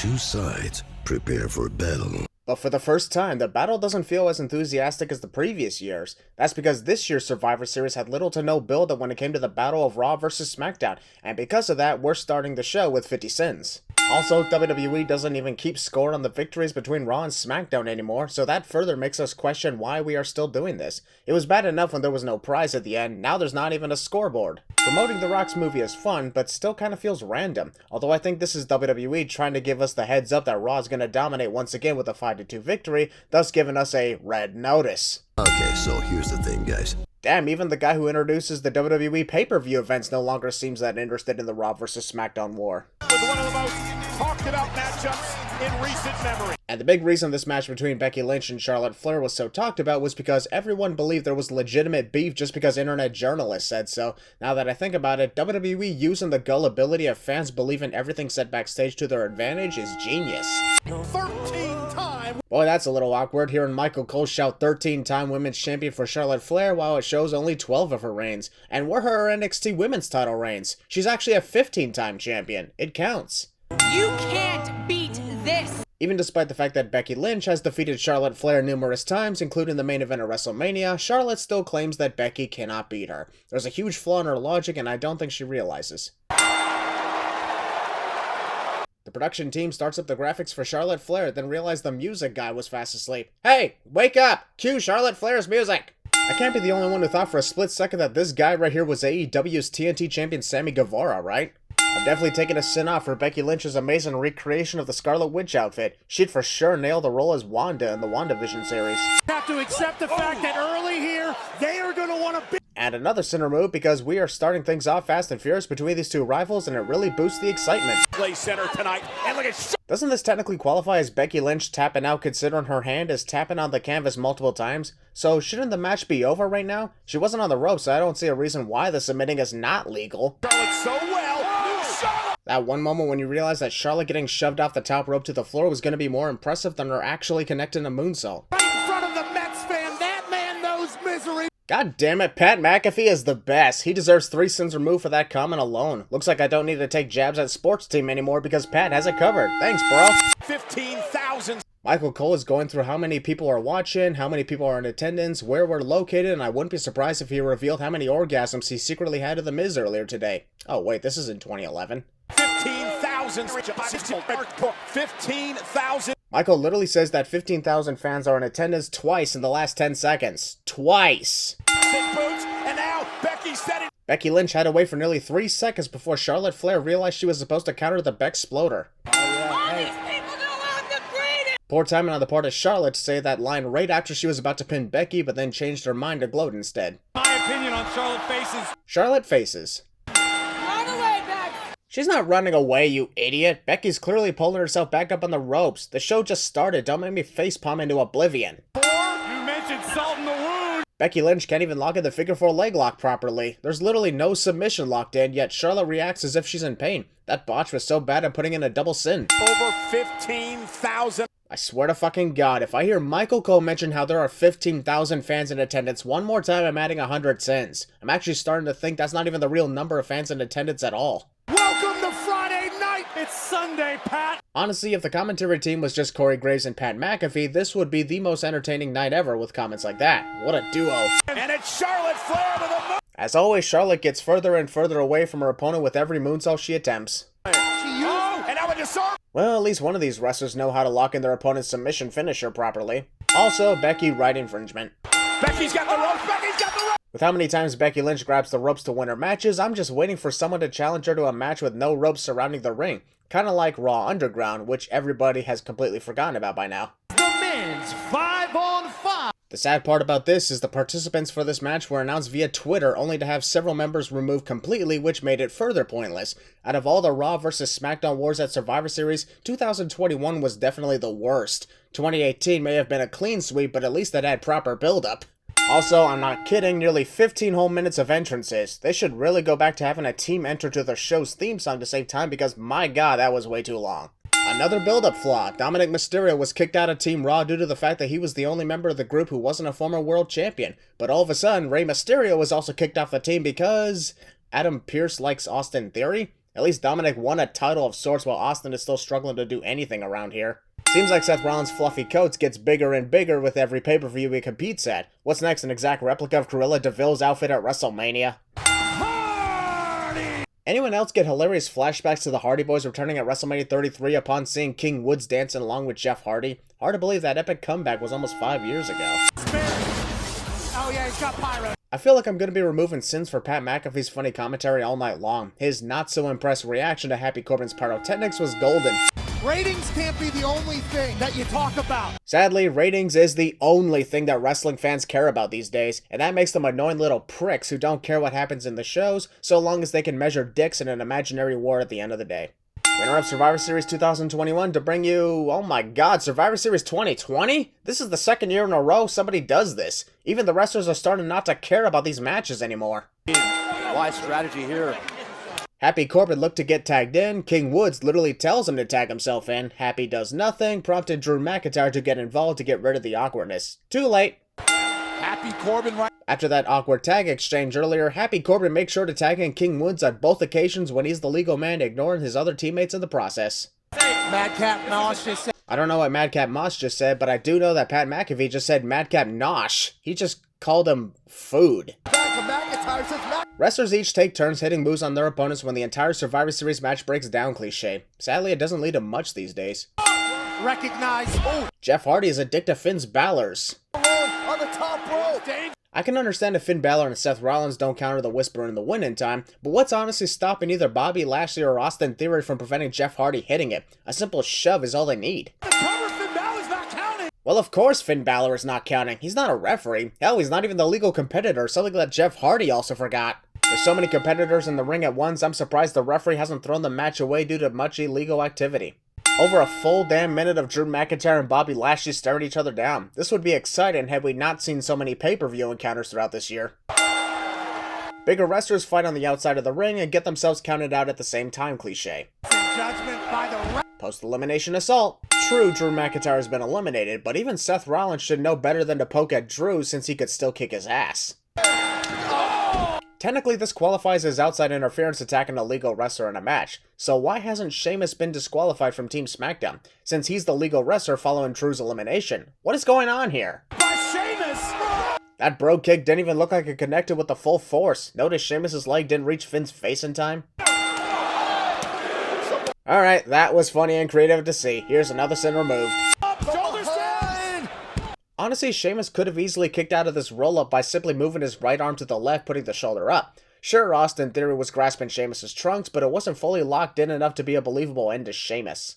Two sides prepare for battle. But for the first time, the battle doesn't feel as enthusiastic as the previous years. That's because this year's Survivor Series had little to no build-up when it came to the battle of Raw vs SmackDown, and because of that, we're starting the show with 50 sins. Also, WWE doesn't even keep score on the victories between Raw and SmackDown anymore, so that further makes us question why we are still doing this. It was bad enough when there was no prize at the end, now there's not even a scoreboard. Promoting The Rock's movie is fun, but still kind of feels random, although I think this is WWE trying to give us the heads up that Raw is going to dominate once again with a 5-2 victory, thus giving us a red notice. Okay, so here's the thing, guys. Damn, even the guy who introduces the WWE pay-per-view events no longer seems that interested in the Raw vs SmackDown war. With one of the most talked about matchups in recent memory. And the big reason this match between Becky Lynch and Charlotte Flair was so talked about was because everyone believed there was legitimate beef just because internet journalists said so. Now that I think about it, WWE using the gullibility of fans believing everything said backstage to their advantage is genius. 13-time. Boy, that's a little awkward, hearing Michael Cole shout 13-time women's champion for Charlotte Flair while it shows only 12 of her reigns. And where her NXT women's title reigns? She's actually a 15-time champion. It counts. You can't beat this! Even despite the fact that Becky Lynch has defeated Charlotte Flair numerous times, including the main event of WrestleMania, Charlotte still claims that Becky cannot beat her. There's a huge flaw in her logic, and I don't think she realizes. The production team starts up the graphics for Charlotte Flair, then realize the music guy was fast asleep. Hey, wake up! Cue Charlotte Flair's music! I can't be the only one who thought for a split second that this guy right here was AEW's TNT champion Sammy Guevara, right? I'm definitely taking a sin off for Becky Lynch's amazing recreation of the Scarlet Witch outfit. She'd for sure nail the role as Wanda in the WandaVision series. Have to accept the fact that early here, they are going to want to And another sinner move because we are starting things off fast and furious between these two rivals and it really boosts the excitement. play center tonight. And look at Doesn't this technically qualify as Becky Lynch tapping out considering her hand is tapping on the canvas multiple times? So shouldn't the match be over right now? She wasn't on the ropes, so I don't see a reason why the submitting is not legal. Charlotte so well. Charlotte. That one moment when you realize that Charlotte getting shoved off the top rope to the floor was going to be more impressive than her actually connecting a moonsault. Right in front of the Mets fan, that man knows misery. God damn it, Pat McAfee is the best. He deserves 3 sins removed for that comment alone. Looks like I don't need to take jabs at sports team anymore because Pat has it covered. Thanks, bro. 15,000. Michael Cole is going through how many people are watching, how many people are in attendance, where we're located, and I wouldn't be surprised if he revealed how many orgasms he secretly had to The Miz earlier today. Oh wait, this is in 2011. 15,000. 15,000. Michael literally says that 15,000 fans are in attendance twice in the last 10 seconds. Twice! Boots, and now Becky said it. Becky Lynch had to wait for nearly 3 seconds before Charlotte Flair realized she was supposed to counter the Beck-sploder. Poor timing on the part of Charlotte to say that line right after she was about to pin Becky, but then changed her mind to gloat instead. My opinion on Charlotte faces. Charlotte faces. Run away, Beck! She's not running away, you idiot. Becky's clearly pulling herself back up on the ropes. The show just started. Don't make me facepalm into oblivion. You mentioned salt in the wound. Becky Lynch can't even lock in the figure 4 leg lock properly. There's literally no submission locked in, yet Charlotte reacts as if she's in pain. That botch was so bad I'm putting in a double sin. Over 15,000. I swear to fucking God, if I hear Michael Cole mention how there are 15,000 fans in attendance one more time, I'm adding 100 sins. I'm actually starting to think that's not even the real number of fans in attendance at all. Welcome to Friday night. It's Sunday, Pat. Honestly, if the commentary team was just Corey Graves and Pat McAfee, this would be the most entertaining night ever with comments like that. What a duo. And it's Charlotte Flair with a As always, Charlotte gets further and further away from her opponent with every moonsault she attempts. and now a disarm. Well, at least one of these wrestlers know how to lock in their opponent's submission finisher properly. Also, Becky right infringement. Becky's got the ropes. Becky's got the ropes. With how many times Becky Lynch grabs the ropes to win her matches, I'm just waiting for someone to challenge her to a match with no ropes surrounding the ring. Kinda like Raw Underground, which everybody has completely forgotten about by now. The men's 5-on-5. The sad part about this is the participants for this match were announced via Twitter only to have several members removed completely, which made it further pointless. Out of all the Raw vs SmackDown wars at Survivor Series, 2021 was definitely the worst. 2018 may have been a clean sweep, but at least it had proper build-up. Also, I'm not kidding, nearly 15 whole minutes of entrances. They should really go back to having a team enter to their show's theme song to save time because my god, that was way too long. Another build-up flaw. Dominic Mysterio was kicked out of Team Raw due to the fact that he was the only member of the group who wasn't a former world champion. But all of a sudden, Rey Mysterio was also kicked off the team because Adam Pearce likes Austin Theory? At least Dominic won a title of sorts while Austin is still struggling to do anything around here. Seems like Seth Rollins' fluffy coats gets bigger and bigger with every pay-per-view he competes at. What's next, an exact replica of Cruella DeVille's outfit at WrestleMania? Anyone else get hilarious flashbacks to the Hardy Boys returning at WrestleMania 33 upon seeing King Woods dancing along with Jeff Hardy? Hard to believe that epic comeback was almost 5 years ago. Oh yeah, he's got pyro. I feel like I'm going to be removing sins for Pat McAfee's funny commentary all night long. His not-so-impressed reaction to Happy Corbin's pyrotechnics was golden. Ratings can't be the only thing that you talk about. Sadly, ratings is the only thing that wrestling fans care about these days, and that makes them annoying little pricks who don't care what happens in the shows, so long as they can measure dicks in an imaginary war at the end of the day. Winner of Survivor Series 2021 to bring you, oh my god, Survivor Series 2020? This is the second year in a row somebody does this. Even the wrestlers are starting not to care about these matches anymore. Wise strategy here. Happy Corbin looked to get tagged in. King Woods literally tells him to tag himself in. Happy does nothing, prompted Drew McIntyre to get involved to get rid of the awkwardness. Too late. Happy Corbin right. After that awkward tag exchange earlier, Happy Corbin makes sure to tag in King Woods on both occasions when he's the legal man, ignoring his other teammates in the process. Madcap Moss just said. I don't know what Madcap Moss just said, but I do know that Pat McAfee just said Madcap Nosh. He just called him food. Wrestlers each take turns hitting moves on their opponents when the entire Survivor Series match breaks down cliche. Sadly, it doesn't lead to much these days. Recognize. Oh. Jeff Hardy is addicted to Finn's Balor's. On the top rope. I can understand if Finn Balor and Seth Rollins don't counter the Whisper in the win in time, but what's honestly stopping either Bobby Lashley or Austin Theory from preventing Jeff Hardy hitting it? A simple shove is all they need. The cover, Finn Balor's not counting. Well, of course Finn Balor is not counting. He's not a referee. Hell, he's not even the legal competitor, something that Jeff Hardy also forgot. There's so many competitors in the ring at once, I'm surprised the referee hasn't thrown the match away due to much illegal activity. Over a full damn minute of Drew McIntyre and Bobby Lashley staring each other down. This would be exciting had we not seen so many pay-per-view encounters throughout this year. Bigger wrestlers fight on the outside of the ring and get themselves counted out at the same time cliche. Judgment by the Post-elimination assault. True, Drew McIntyre has been eliminated, but even Seth Rollins should know better than to poke at Drew since he could still kick his ass. Technically, this qualifies as outside interference attacking a legal wrestler in a match, so why hasn't Sheamus been disqualified from Team SmackDown, since he's the legal wrestler following Drew's elimination? What is going on here? by Sheamus. That bro kick didn't even look like it connected with the full force. Notice Sheamus' leg didn't reach Finn's face in time? Alright, that was funny and creative to see. Here's another sin removed. Shoulders down. Honestly, Sheamus could have easily kicked out of this roll-up by simply moving his right arm to the left, putting the shoulder up. Sure, Austin Theory was grasping Sheamus' trunks, but it wasn't fully locked in enough to be a believable end to Sheamus.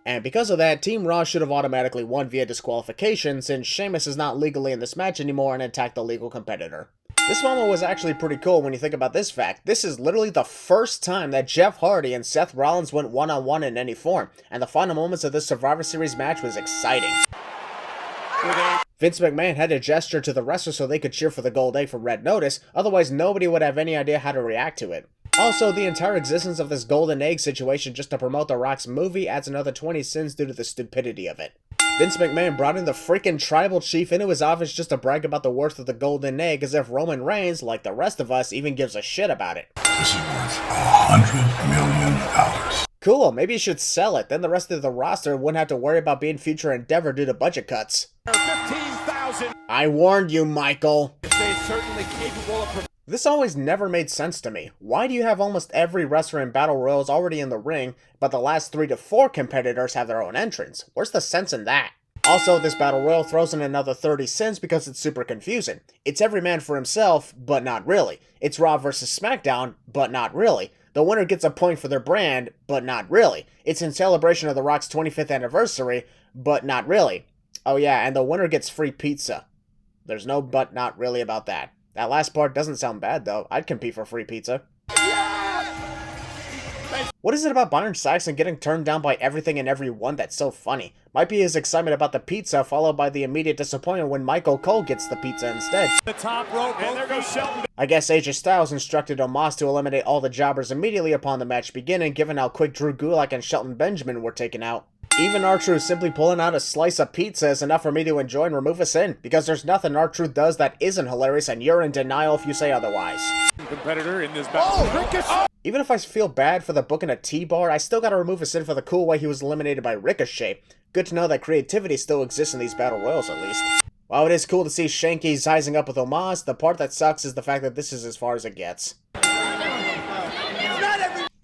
And because of that, Team Raw should have automatically won via disqualification, since Sheamus is not legally in this match anymore and attacked the legal competitor. This moment was actually pretty cool when you think about this fact. This is literally the first time that Jeff Hardy and Seth Rollins went one-on-one in any form, and the final moments of this Survivor Series match was exciting. Vince McMahon had to gesture to the wrestlers so they could cheer for the gold egg from Red Notice, otherwise nobody would have any idea how to react to it. Also, the entire existence of this golden egg situation just to promote The Rock's movie adds another 20 sins due to the stupidity of it. Vince McMahon brought in the freaking tribal chief into his office just to brag about the worth of the golden egg, as if Roman Reigns, like the rest of us, even gives a shit about it. This is worth $100 million. Cool, maybe you should sell it, then the rest of the roster wouldn't have to worry about being future Endeavor due to budget cuts. 15,000. I warned you, Michael. They're certainly capable of. This always never made sense to me. Why do you have almost every wrestler in Battle Royals already in the ring, but the last 3 to 4 competitors have their own entrance? Where's the sense in that? Also, this Battle Royal throws in another 30 sins because it's super confusing. It's every man for himself, but not really. It's Raw versus SmackDown, but not really. The winner gets a point for their brand, but not really. It's in celebration of The Rock's 25th anniversary, but not really. Oh yeah, and the winner gets free pizza. There's no but not really about that. That last part doesn't sound bad though. I'd compete for free pizza. What is it about Byron Saxton getting turned down by everything and everyone that's so funny? Might be his excitement about the pizza, followed by the immediate disappointment when Michael Cole gets the pizza instead. The top rope, and there goes Shelton. I guess AJ Styles instructed Omos to eliminate all the jobbers immediately upon the match beginning, given how quick Drew Gulak and Shelton Benjamin were taken out. Even R-Truth simply pulling out a slice of pizza is enough for me to enjoy and remove a sin, because there's nothing R-Truth does that isn't hilarious, and you're in denial if you say otherwise. Competitor in this battle. Even if I feel bad for the booking a T-Bar, I still gotta remove a sin for the cool way he was eliminated by Ricochet. Good to know that creativity still exists in these battle royals at least. While it is cool to see Shanky sizing up with Omos, the part that sucks is the fact that this is as far as it gets.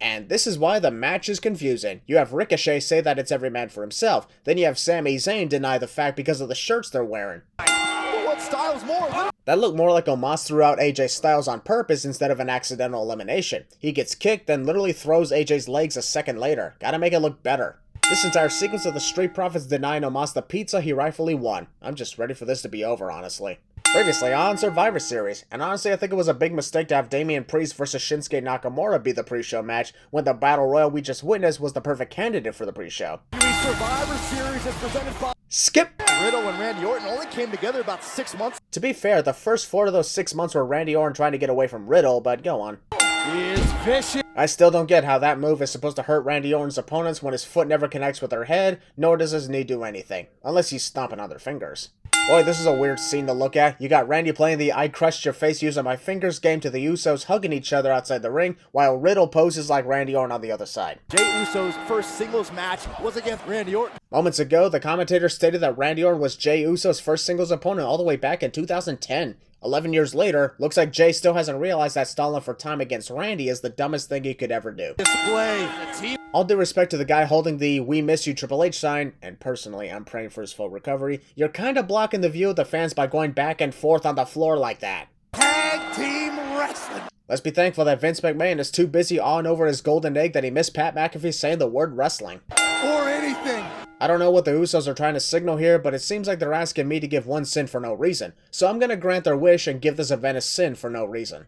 And this is why the match is confusing. You have Ricochet say that it's every man for himself, then you have Sami Zayn deny the fact because of the shirts they're wearing. What style's more? That looked more like Omos threw out AJ Styles on purpose instead of an accidental elimination. He gets kicked, then literally throws AJ's legs a second later. Gotta make it look better. This entire sequence of the Street Profits denying Omos the pizza he rightfully won. I'm just ready for this to be over, honestly. Previously on Survivor Series, and honestly I think it was a big mistake to have Damian Priest versus Shinsuke Nakamura be the pre-show match when the Battle Royal we just witnessed was the perfect candidate for the pre-show. Survivor Series is presented by Skip! Riddle and Randy Orton only came together about 6 months. To be fair, the first 4 of those 6 months were Randy Orton trying to get away from Riddle, but go on. He is vicious. I still don't get how that move is supposed to hurt Randy Orton's opponents when his foot never connects with their head, nor does his knee do anything, unless he's stomping on their fingers. Boy, this is a weird scene to look at. You got Randy playing the I crushed your face using my fingers game to the Usos hugging each other outside the ring, while Riddle poses like Randy Orton on the other side. Jey Uso's first singles match was against Randy Orton. Moments ago, the commentator stated that Randy Orton was Jey Uso's first singles opponent all the way back in 2010. 11 years later, looks like Jey still hasn't realized that stalling for time against Randy is the dumbest thing he could ever do. Display. All due respect to the guy holding the "We miss you Triple H" sign, and personally I'm praying for his full recovery, you're kinda blocking the view of the fans by going back and forth on the floor like that. Tag team wrestling. Let's be thankful that Vince McMahon is too busy awing over his golden egg that he missed Pat McAfee saying the word wrestling. Or anything. I don't know what the Usos are trying to signal here, but it seems like they're asking me to give one sin for no reason. So I'm gonna grant their wish and give this event a sin for no reason.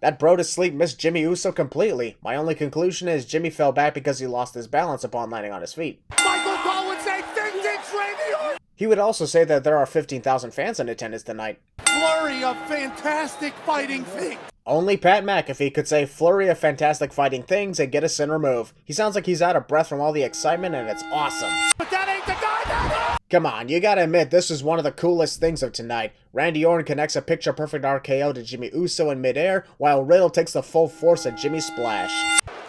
That bro to sleep missed Jimmy Uso completely. My only conclusion is Jimmy fell back because he lost his balance upon landing on his feet. Michael Cole would say vintage Randy Orton. He would also say that there are 15,000 fans in attendance tonight. Flurry of fantastic fighting things. Only Pat McAfee could say flurry of fantastic fighting things and get a sin removed. He sounds like he's out of breath from all the excitement and it's awesome. But that ain't the guy that is. Come on, you gotta admit this is one of the coolest things of tonight. Randy Orton connects a picture-perfect RKO to Jimmy Uso in midair, while Riddle takes the full force of Jimmy's splash.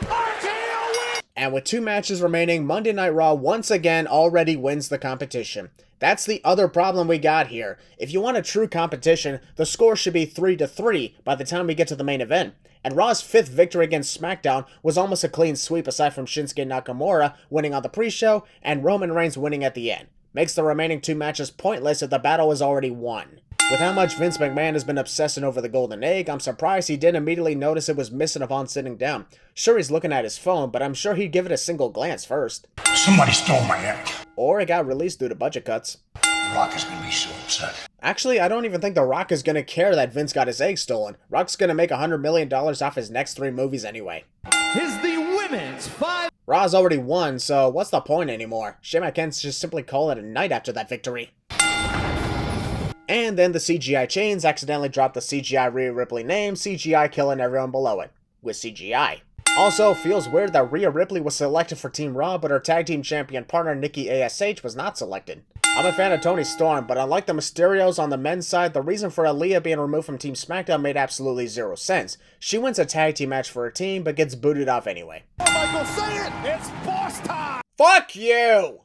RKO win. And with 2 matches remaining, Monday Night Raw once again already wins the competition. That's the other problem we got here. If you want a true competition, the score should be 3-3 by the time we get to the main event. And Raw's 5th victory against SmackDown was almost a clean sweep aside from Shinsuke Nakamura winning on the pre-show and Roman Reigns winning at the end. Makes the remaining 2 matches pointless if the battle is already won. With how much Vince McMahon has been obsessing over the golden egg, I'm surprised he didn't immediately notice it was missing upon sitting down. Sure, he's looking at his phone, but I'm sure he'd give it a single glance first. Somebody stole my egg. Or it got released due to budget cuts. Rock is gonna be so upset. Actually, I don't even think The Rock is gonna care that Vince got his egg stolen. Rock's gonna make $100 million off his next 3 movies anyway. Is the women's 5. Raw's already won, so what's the point anymore? Shame I can't just simply call it a night after that victory. And then the CGI chains accidentally dropped the CGI Rhea Ripley name, CGI killing everyone below it. With CGI. Also, feels weird that Rhea Ripley was selected for Team Raw, but her tag team champion partner Nikki ASH was not selected. I'm a fan of Toni Storm, but unlike the Mysterios on the men's side, the reason for Aaliyah being removed from Team SmackDown made absolutely 0 sense. She wins a tag team match for her team, but gets booted off anyway. Oh, Michael, say it! It's boss time! Fuck you!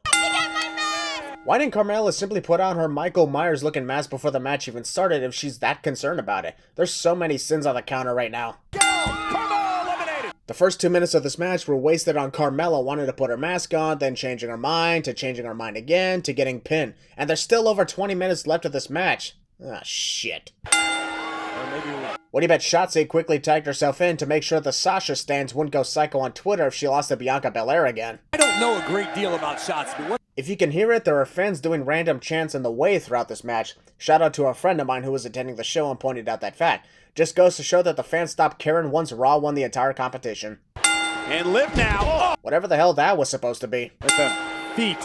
Why didn't Carmella simply put on her Michael Myers looking mask before the match even started if she's that concerned about it? There's so many sins on the counter right now. Go! Come on, eliminated! The first 2 minutes of this match were wasted on Carmella wanting to put her mask on, then changing her mind, to changing her mind again, to getting pinned. And there's still over 20 minutes left of this match. Ah, shit. What do you bet Shotzi quickly tagged herself in to make sure the Sasha stands wouldn't go psycho on Twitter if she lost to Bianca Belair again? I don't know a great deal about Shotzi. If you can hear it, there are fans doing random chants in the way throughout this match. Shout out to a friend of mine who was attending the show and pointed out that fact. Just goes to show that the fans stopped caring once Raw won the entire competition. And live now. Oh. Whatever the hell that was supposed to be. With the feet.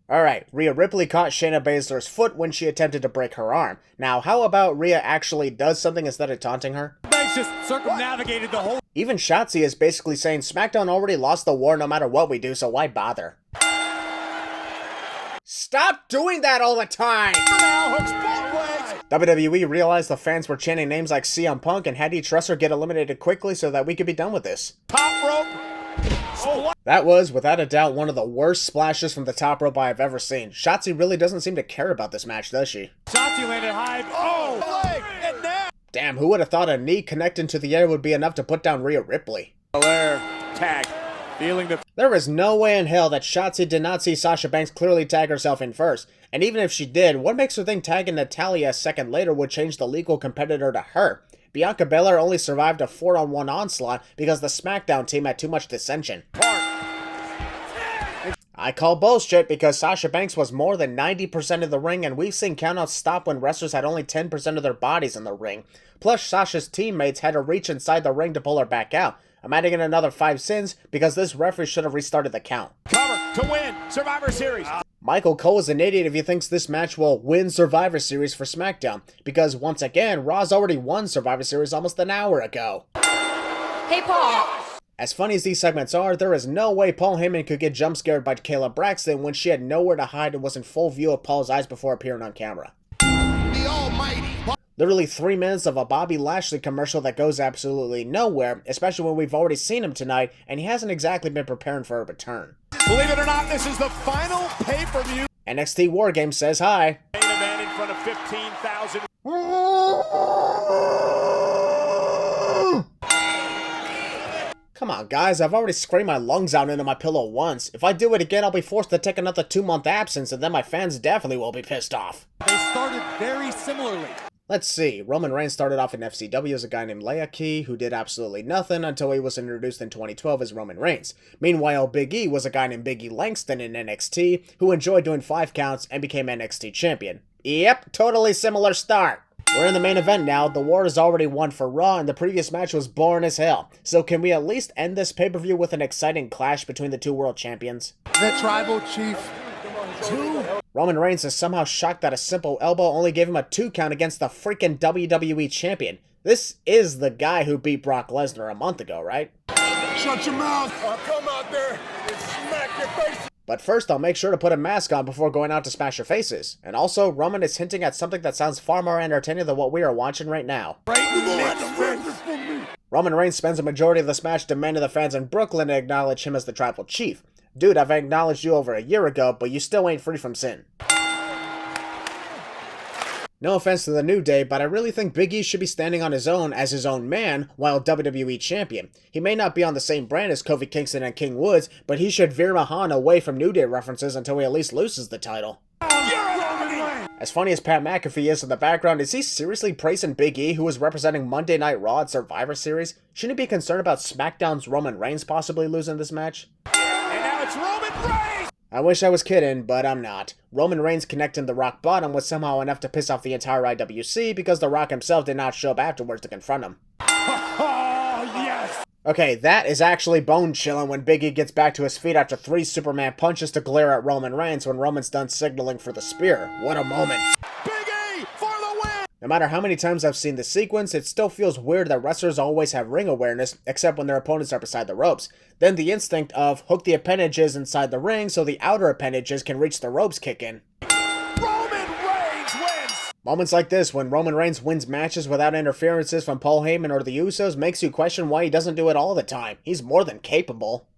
Alright, Rhea Ripley caught Shayna Baszler's foot when she attempted to break her arm. Now, how about Rhea actually does something instead of taunting her? Banks just circumnavigated the whole... Even Shotzi is basically saying SmackDown already lost the war no matter what we do, so why bother? Stop doing that all the time! Now hooks both legs. WWE realized the fans were chanting names like CM Punk and had each wrestler get eliminated quickly so that we could be done with this. Top rope. Oh, That was, without a doubt, one of the worst splashes from the top rope I have ever seen. Shotzi really doesn't seem to care about this match, does she? Shotzi landed high. Oh, leg. And now. Damn, who would have thought a knee connecting to the air would be enough to put down Rhea Ripley? Flair tag. Feeling the. There is no way in hell that Shotzi did not see Sasha Banks clearly tag herself in first. And even if she did, what makes her think tagging Natalya a second later would change the legal competitor to her? Bianca Belair only survived a 4-on-1 onslaught because the SmackDown team had too much dissension. I call bullshit because Sasha Banks was more than 90% of the ring, and we've seen countouts stop when wrestlers had only 10% of their bodies in the ring. Plus, Sasha's teammates had to reach inside the ring to pull her back out. I'm adding in another 5 sins because this referee should have restarted the count. Cover to win Survivor Series. Michael Cole is an idiot if he thinks this match will win Survivor Series for SmackDown, because once again, Raw's already won Survivor Series almost an hour ago. Hey, Paul. As funny as these segments are, there is no way Paul Heyman could get jump scared by Kayla Braxton when she had nowhere to hide and was in full view of Paul's eyes before appearing on camera. The Almighty. Literally 3 minutes of a Bobby Lashley commercial that goes absolutely nowhere, especially when we've already seen him tonight, and he hasn't exactly been preparing for a return. Believe it or not, this is the final pay-per-view. NXT War Games says hi. Main event in front of 15,000. Come on, guys, I've already screamed my lungs out into my pillow once. If I do it again, I'll be forced to take another 2-month absence, and then my fans definitely will be pissed off. They started very similarly. Let's see, Roman Reigns started off in FCW as a guy named Leaki, who did absolutely nothing until he was introduced in 2012 as Roman Reigns. Meanwhile, Big E was a guy named Big E Langston in NXT, who enjoyed doing 5 counts and became NXT champion. Yep, totally similar start. We're in the main event now, the war is already won for Raw, and the previous match was boring as hell. So can we at least end this pay-per-view with an exciting clash between the 2 world champions? The Tribal Chief. 2. Roman Reigns is somehow shocked that a simple elbow only gave him a 2 count against the freaking WWE champion. This is the guy who beat Brock Lesnar a month ago, right? Shut your mouth. I'll come out there and smack your face. But first, I'll make sure to put a mask on before going out to smash your faces. And also, Roman is hinting at something that sounds far more entertaining than what we are watching right now. Roman Reigns spends a majority of this match demanding the fans in Brooklyn to acknowledge him as the Tribal Chief. Dude, I've acknowledged you over a year ago, but you still ain't free from sin. No offense to the New Day, but I really think Big E should be standing on his own as his own man while WWE champion. He may not be on the same brand as Kofi Kingston and King Woods, but he should veer Mahan away from New Day references until he at least loses the title. As funny as Pat McAfee is in the background, is he seriously praising Big E, who is representing Monday Night Raw at Survivor Series? Shouldn't he be concerned about SmackDown's Roman Reigns possibly losing this match? And now it's Roman Reigns. I wish I was kidding, but I'm not. Roman Reigns connecting the Rock bottom was somehow enough to piss off the entire IWC because the Rock himself did not show up afterwards to confront him. Oh, yes. Okay, that is actually bone-chilling when Big E gets back to his feet after 3 Superman punches to glare at Roman Reigns when Roman's done signaling for the spear. What a moment. Big E for the win. No matter how many times I've seen this sequence, it still feels weird that wrestlers always have ring awareness, except when their opponents are beside the ropes. Then the instinct of hook the appendages inside the ring so the outer appendages can reach the ropes kick in. Roman Reigns wins. Moments like this, when Roman Reigns wins matches without interferences from Paul Heyman or the Usos, makes you question why he doesn't do it all the time. He's more than capable.